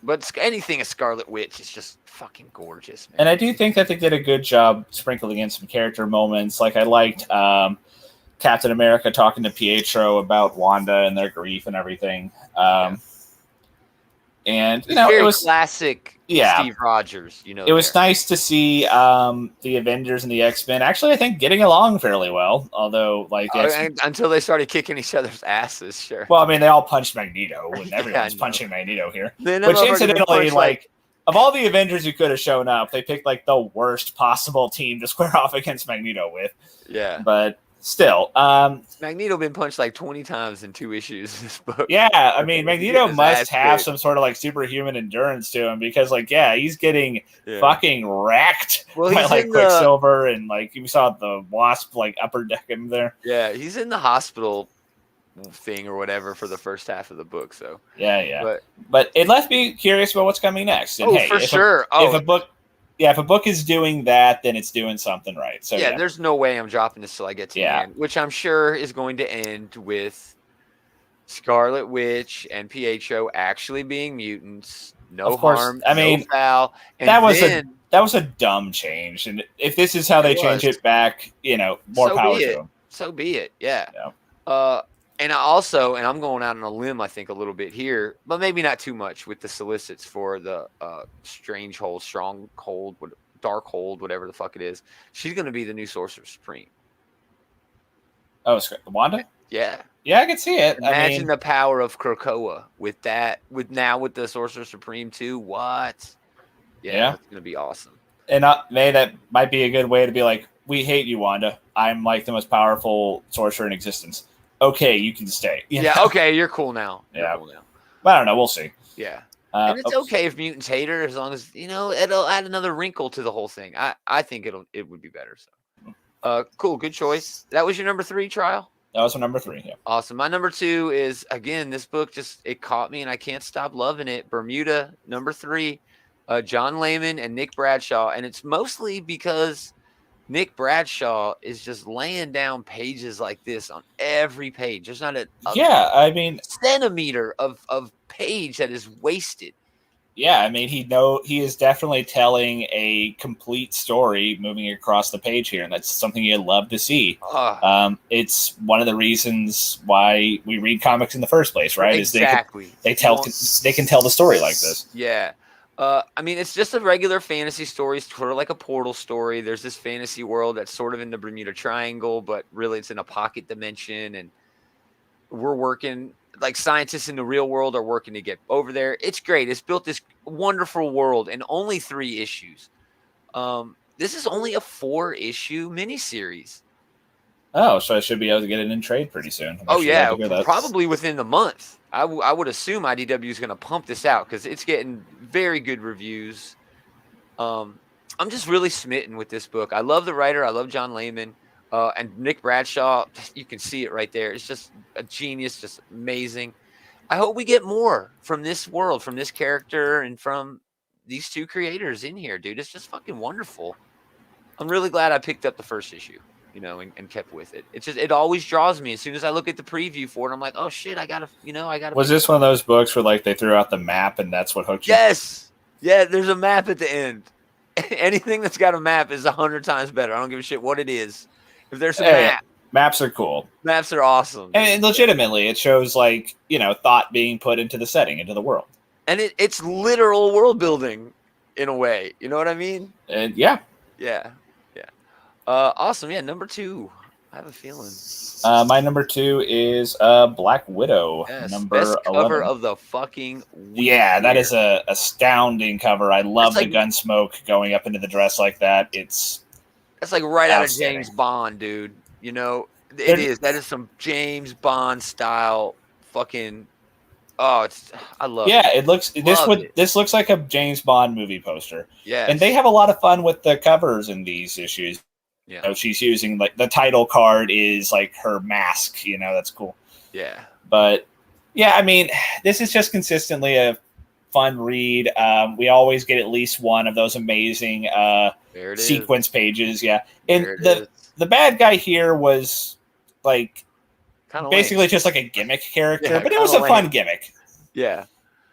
But anything a Scarlet Witch is just fucking gorgeous, man. And I do think that they did a good job sprinkling in some character moments. Like I liked Captain America talking to Pietro about Wanda and their grief and everything. And it was classic Steve Rogers. It was nice to see the Avengers and the X-Men actually, I think, getting along fairly well. Although, until they started kicking each other's asses, sure. Well, I mean, they all punched Magneto, and everyone's punching Magneto here. Which, incidentally, of all the Avengers who could have shown up, they picked the worst possible team to square off against Magneto with. Yeah, but still, Magneto been punched 20 times in 2 issues in this book. Yeah, I mean, Magneto must have some sort of superhuman endurance to him because he's getting fucking wrecked by Quicksilver and you saw the Wasp upper deck him there. Yeah, he's in the hospital thing or whatever for the first half of the book. So but it left me curious about what's coming next. And for sure. If a book is doing that, then it's doing something right. So there's no way I'm dropping this till I get to the end, which I'm sure is going to end with Scarlet Witch and Pietro actually being mutants. No harm, no foul. And that was a dumb change. And if this is how they change it back, more power to them. So be it. Yeah. And I'm going out on a limb, I think, a little bit here, but maybe not too much with the solicits for the Strange Hold, Strong Hold, Dark Hold, whatever the fuck it is. She's going to be the new Sorcerer Supreme. Oh, Wanda? Yeah. Yeah, I can see it. Imagine the power of Krakoa with that, with the Sorcerer Supreme too. What? Yeah. It's going to be awesome. And that might be a good way to be like, we hate you, Wanda. I'm the most powerful sorcerer in existence. Okay, you can stay. Okay, you're cool now. Cool now. But I don't know. We'll see. Yeah. And it's okay if mutants hate her as long as, it'll add another wrinkle to the whole thing. I think it would be better. So, cool. Good choice. That was your number 3 trial? That was my number 3, yeah. Awesome. My number 2 is, again, this book it caught me and I can't stop loving it. Bermuda, number 3, John Layman and Nick Bradshaw. And it's mostly because Nick Bradshaw is just laying down pages like this on every page. There's not a centimeter of page that is wasted. Yeah, I mean, he is definitely telling a complete story moving across the page here, and that's something you'd love to see. It's one of the reasons why we read comics in the first place, right? Exactly. Is they can tell the story like this. Yeah. I mean, it's just a regular fantasy story, sort of like a Portal story. There's this fantasy world that's sort of in the Bermuda Triangle, but really it's in a pocket dimension. And we're working, scientists in the real world are working to get over there. It's great. It's built this wonderful world in only 3 issues. This is only a 4-issue miniseries. Oh, so I should be able to get it in trade pretty soon. Probably within the month. I would assume IDW is going to pump this out because it's getting very good reviews. I'm just really smitten with this book. I love the writer. I love John Layman. And Nick Bradshaw, you can see it right there. It's just a genius, just amazing. I hope we get more from this world, from this character, and from these 2 creators in here, dude. It's just fucking wonderful. I'm really glad I picked up the first issue. And kept with it. It always draws me. As soon as I look at the preview for it, I'm like, oh shit, I gotta. Was this one of those books where they threw out the map and that's what hooked you? Yes. Yeah, there's a map at the end. Anything that's got a map is 100 times better. I don't give a shit what it is. If there's a map. Maps are cool. Maps are awesome. And legitimately, it shows thought being put into the setting, into the world. And it's literal world building in a way. You know what I mean? Yeah. Yeah. Awesome. Yeah, number 2. I have a feeling. My number 2 is Black Widow. Yes, number best 11. Cover of the fucking week. Yeah, that is a astounding cover. I love the gun smoke going up into the dress like that. That's right out of James Bond, dude. It is. That is some James Bond style fucking. Oh, I love it. Yeah, this looks like a James Bond movie poster. Yeah, and they have a lot of fun with the covers in these issues. Yeah, she's using the title card is her mask. That's cool. Yeah, but yeah, I mean, this is just consistently a fun read. We always get at least one of those amazing sequence pages. Yeah, and the bad guy here was like basically lame. Just like a gimmick character, but it was a fun gimmick. Yeah,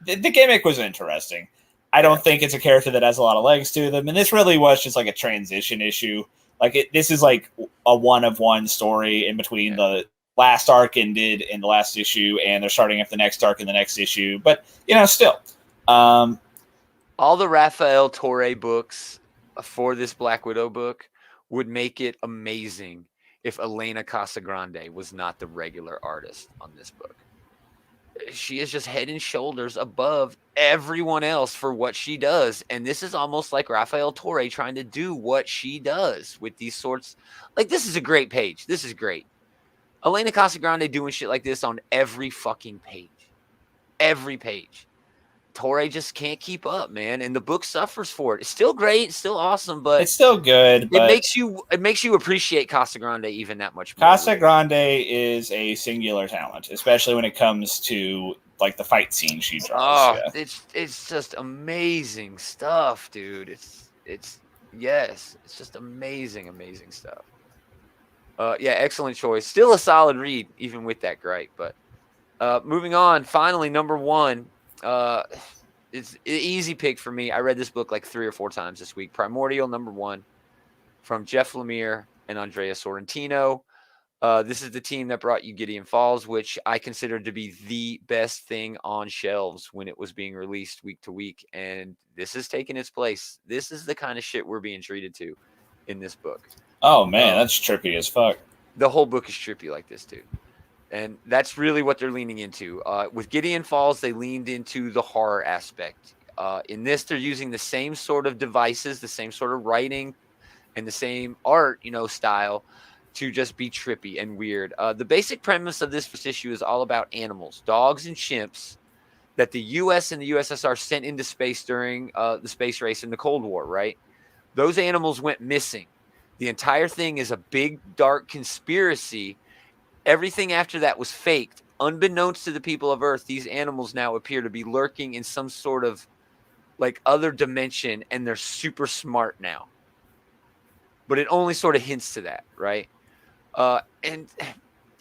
the gimmick was interesting. I don't think it's a character that has a lot of legs to them, and this really was just like a transition issue. Like this is like a one-of-one story in between the last arc ended in the last issue, and they're starting up the next arc in the next issue. But still, all the Rafael Torre books for this Black Widow book would make it amazing if Elena Casagrande was not the regular artist on this book. She is just head and shoulders above everyone else for what she does. And this is almost like Rafael Torre trying to do what she does with these sorts. Like, this is a great page. This is great. Elena Casagrande doing shit like this on every fucking page. Every page. Torre just can't keep up, man, and the book suffers for it. It's still great, it's still awesome, but it's still good. But it makes you appreciate Casagrande even that much more. Casagrande is a singular talent, especially when it comes to like the fight scene she draws. Oh, it's just amazing stuff, dude. It's just amazing stuff. Excellent choice. Still a solid read, even with that gripe. But moving on, finally, number one. It's an easy pick for me. I read this book like 3 or 4 times this week. Primordial, number 1, from Jeff Lemire and Andrea Sorrentino. This is the team that brought you Gideon Falls, which I considered to be the best thing on shelves when it was being released week to week. And this has taken its place. This is the kind of shit we're being treated to in this book. Oh, man, that's trippy as fuck. The whole book is trippy like this, dude. And that's really what they're leaning into. With Gideon Falls, they leaned into the horror aspect. In this, they're using the same sort of devices, the same sort of writing, and the same art, style to just be trippy and weird. The basic premise of this issue is all about animals, dogs and chimps, that the U.S. and the USSR sent into space during the space race in the Cold War, right? Those animals went missing. The entire thing is a big, dark conspiracy. Everything after that was faked. Unbeknownst to the people of Earth, these animals now appear to be lurking in some sort of like other dimension, and they're super smart now. But it only sort of hints to that, right? And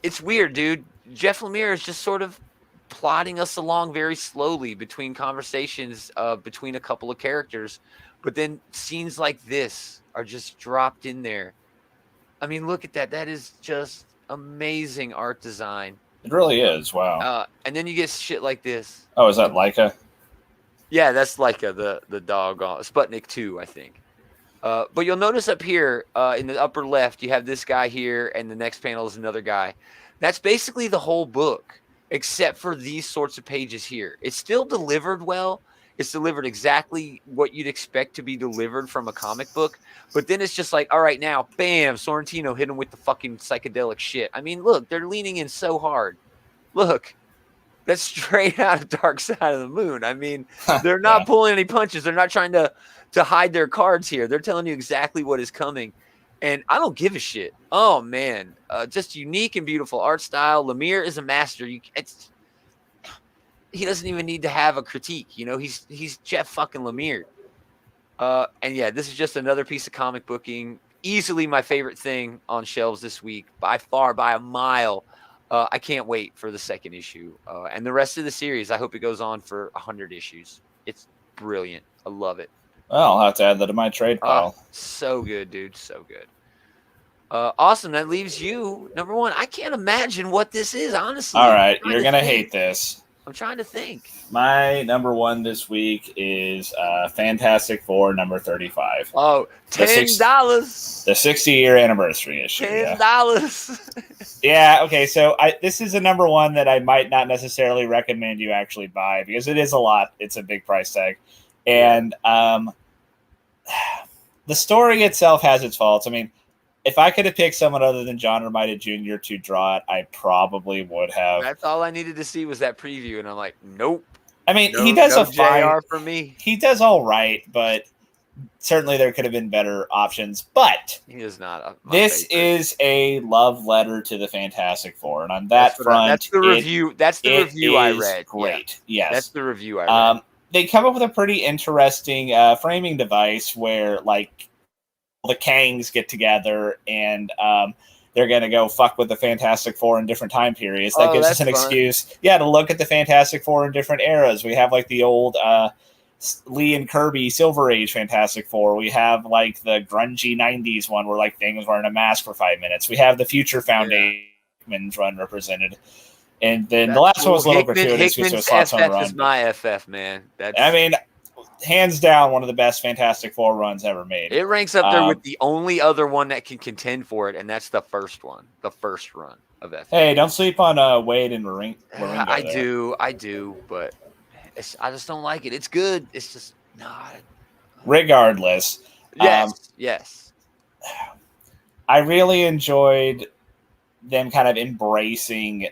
it's weird, dude. Jeff Lemire is just sort of plotting us along very slowly between conversations between a couple of characters. But then scenes like this are just dropped in there. I mean, look at that. That is just amazing art design. It really is. Wow. And then you get shit like this. Oh, is that Laika? Yeah, that's Laika, the dog. Sputnik 2, I think. But you'll notice up here in the upper left, you have this guy here, and the next panel is another guy. That's basically the whole book, except for these sorts of pages here. It's still delivered well. It's delivered exactly what you'd expect to be delivered from a comic book. But then it's just like, all right, now, bam, Sorrentino hit him with the fucking psychedelic shit. I mean, look, they're leaning in so hard. Look, that's straight out of Dark Side of the Moon. I mean, they're not pulling any punches. They're not trying to hide their cards here. They're telling you exactly what is coming. And I don't give a shit. Oh, man. Just unique and beautiful art style. Lemire is a master. He doesn't even need to have a critique. He's Jeff fucking Lemire. And yeah, this is just another piece of comic booking. Easily my favorite thing on shelves this week. By far, by a mile. I can't wait for the second issue. And the rest of the series, I hope it goes on for 100 issues. It's brilliant. I love it. Well, I'll have to add that to my trade pile. So good, dude. So good. Awesome. That leaves you, number 1. I can't imagine what this is, honestly. All right. You're going to hate this. I'm trying to think. My number 1 this week is Fantastic Four number 35. Oh, $10. The 60-year anniversary issue. $10. Yeah. Okay. So this is a number 1 that I might not necessarily recommend you actually buy because it is a lot. It's a big price tag, and the story itself has its faults. I mean, if I could have picked someone other than John Romita Jr. to draw it, I probably would have. That's all I needed to see was that preview, and I'm like, nope. I mean, he does a fine. JR for me. He does all right, but certainly there could have been better options. But he is not. This is a love letter to the Fantastic Four, and on that front, that's the review. That's the review I read. Great, yeah. yes, that's the review I read. they come up with a pretty interesting framing device where like the Kangs get together and they're going to go fuck with the Fantastic Four in different time periods. That gives us an excuse, to look at the Fantastic Four in different eras. We have like the old Lee and Kirby Silver Age Fantastic Four. We have like the grungy 90s one where like Thing was wearing a mask for 5 minutes. We have the Future Foundation run represented. And then the last one was a little gratuitous. Hickman's FF is my FF, man. Hands down, one of the best Fantastic Four runs ever made. It ranks up there with the only other one that can contend for it, and that's the first one, the first run of FF. Hey, don't sleep on Wade and Maringo. I do, but I just don't like it. It's good. It's just not. Regardless. Yes. I really enjoyed them kind of embracing,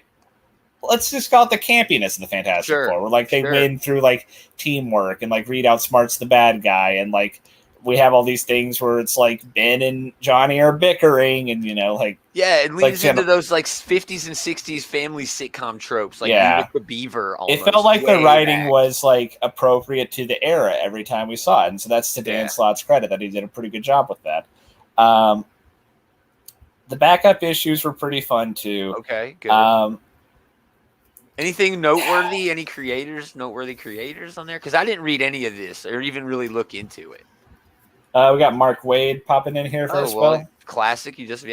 let's just call it the campiness of the Fantastic Four, where like they win through like teamwork and like Reed outsmarts the bad guy, and like we have all these things where it's like Ben and Johnny are bickering, and it leads into those like 50s and 60s family sitcom tropes, like with the Beaver. Almost. It felt like the writing was like appropriate to the era every time we saw it, and so that's to Dan Slott's credit that he did a pretty good job with that. The backup issues were pretty fun too. Okay, good. Anything noteworthy? Any noteworthy creators on there? Because I didn't read any of this or even really look into it. We got Mark Waid popping in here for a spell. Classic. He just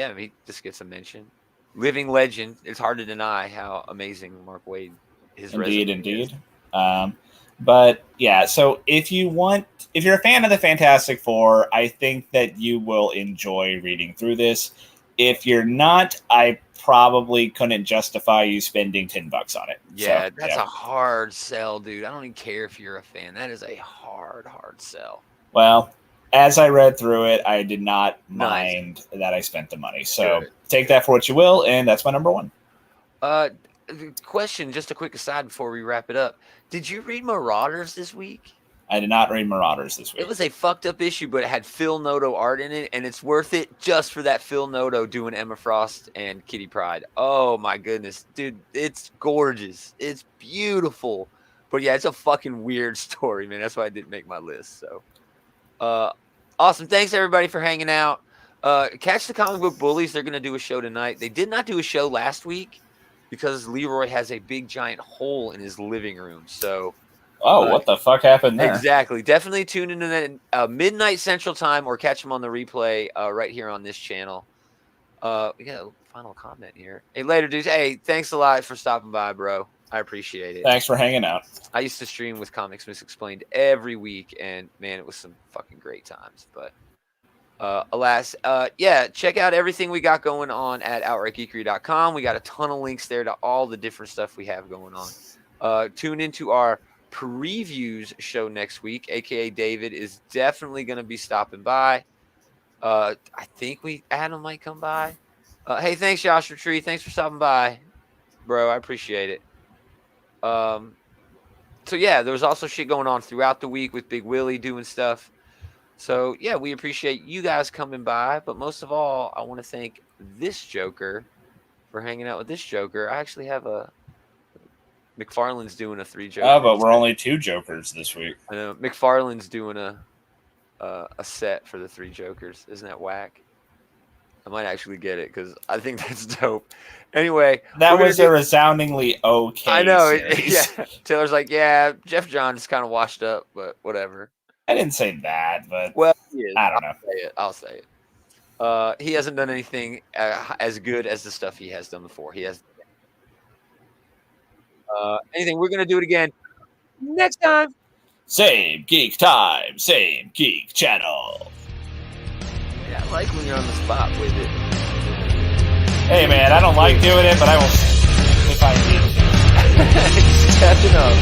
gets a mention. Living legend. It's hard to deny how amazing Mark Waid is. Indeed. But yeah, so if you're a fan of the Fantastic Four, I think that you will enjoy reading through this. If you're not, I probably couldn't justify you spending $10 on it. Yeah, that's a hard sell, dude. I don't even care if you're a fan. That is a hard sell. Well, as I read through it, I did not mind that I spent the money. So take that for what you will, and that's my number one. Question, just a quick aside before we wrap it up. Did you read Marauders this week? I did not read Marauders this week. It was a fucked up issue, but it had Phil Noto art in it, and it's worth it just for that Phil Noto doing Emma Frost and Kitty Pryde. Oh my goodness, dude, it's gorgeous. It's beautiful. But yeah, it's a fucking weird story, man. That's why I didn't make my list. So awesome. Thanks everybody for hanging out. Catch the Comic Book Bullies. They're gonna do a show tonight. They did not do a show last week because Leroy has a big giant hole in his living room. So what the fuck happened there? Exactly. Definitely tune into that midnight Central Time or catch them on the replay right here on this channel. We got a final comment here. Hey, later, dudes. Hey, thanks a lot for stopping by, bro. I appreciate it. Thanks for hanging out. I used to stream with Comics Misexplained every week, and man, it was some fucking great times. But alas, check out everything we got going on at outrightgeekery.com. We got a ton of links there to all the different stuff we have going on. Tune into our previews show next week, aka David is definitely going to be stopping by. I think Adam might come by. Hey, thanks Joshua Tree, thanks for stopping by, bro. I appreciate it. So yeah, there was also shit going on throughout the week with Big Willie doing stuff. So yeah, we appreciate you guys coming by, but most of all, I want to thank this Joker for hanging out with this Joker. I actually have McFarlane's doing a 3 Jokers. Oh, but we're only 2 Jokers this week. I know McFarlane's doing a set for the 3 Jokers. Isn't that whack? I might actually get it because I think that's dope. Anyway, that was a resoundingly okay. I know. Yeah, Taylor's like, yeah, Jeff John's kind of washed up, but whatever. I didn't say that, but I don't know. I'll say it. He hasn't done anything as good as the stuff he has done before. He has. Anything, we're going to do it again next time. Same geek time, same geek channel. Yeah, I like when you're on the spot with it. Hey, man, I don't like doing it, but I will if I need to. Stepping up.